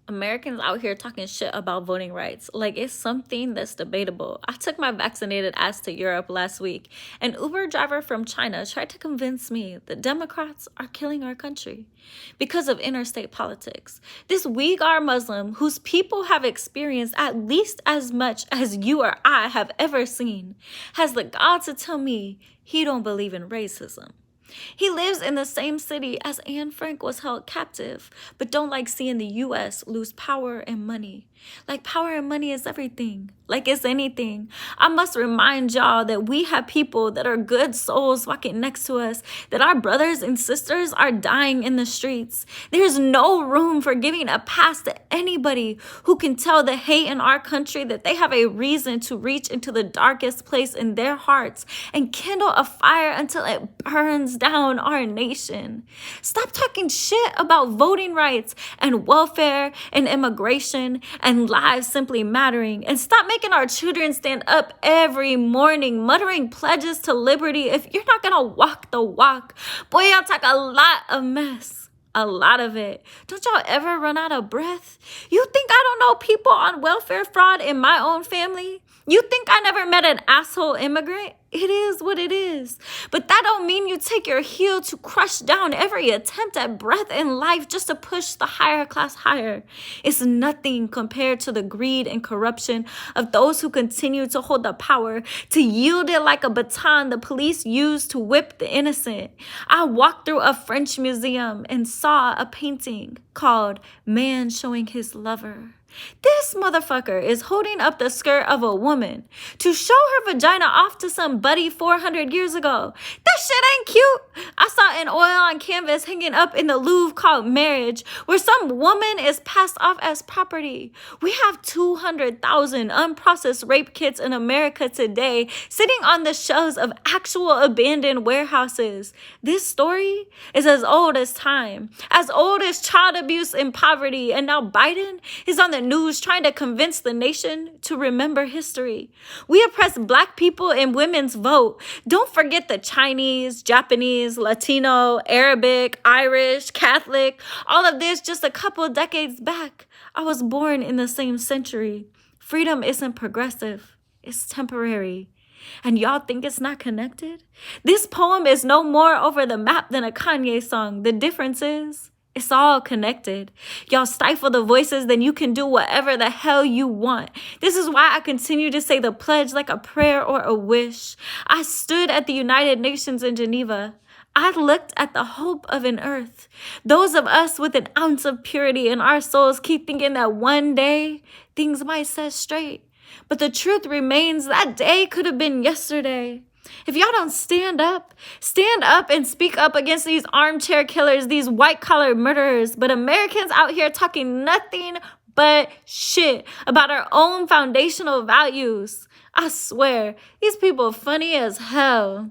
Americans out here talking shit about voting rights like it's something that's debatable. I took my vaccinated ass to Europe last week. An Uber driver from China tried to convince me that Democrats are killing our country because of interstate politics. This Uyghur Muslim, whose people have experienced at least as much as you or I have ever seen, has the gall to tell me he don't believe in racism. He lives in the same city as Anne Frank was held captive, but don't like seeing the U.S. lose power and money. Like power and money is everything. Like it's anything. I must remind y'all that we have people that are good souls walking next to us, that our brothers and sisters are dying in the streets. There's no room for giving a pass to anybody who can tell the hate in our country that they have a reason to reach into the darkest place in their hearts and kindle a fire until it burns down our nation. Stop talking shit about voting rights and welfare and immigration and lives simply mattering, and stop making our children stand up every morning muttering pledges to liberty if you're not gonna walk the walk. Boy, y'all talk a lot of mess. A lot of it. Don't y'all ever run out of breath? You think I don't know people on welfare fraud in my own family? You think I never met an asshole immigrant? It is what it is. But that don't mean you take your heel to crush down every attempt at breath in life just to push the higher class higher. It's nothing compared to the greed and corruption of those who continue to hold the power, to yield it like a baton the police use to whip the innocent. I walked through a French museum and saw a painting called Man Showing His Lover. This motherfucker is holding up the skirt of a woman to show her vagina off to some buddy 400 years ago. That shit ain't cute. I saw an oil on canvas hanging up in the Louvre called Marriage, where some woman is passed off as property. We have 200,000 unprocessed rape kits in America today sitting on the shelves of actual abandoned warehouses. This story is as old as time, as old as child abuse and poverty, and now Biden is on the news trying to convince the nation to remember history. We oppress Black people and women's vote. Don't forget the Chinese, Japanese, Latino, Arabic, Irish, Catholic, all of this just a couple decades back. I was born in the same century. Freedom isn't progressive. It's temporary. And y'all think it's not connected? This poem is no more over the map than a Kanye song. The difference is, it's all connected. Y'all stifle the voices, then you can do whatever the hell you want. This is why I continue to say the pledge like a prayer or a wish. I stood at the United Nations in Geneva. I looked at the hope of an earth. Those of us with an ounce of purity in our souls keep thinking that one day things might set straight. But the truth remains that day could have been yesterday. If y'all don't stand up and speak up against these armchair killers, these white-collar murderers. But Americans out here talking nothing but shit about our own foundational values. I swear, these people funny as hell.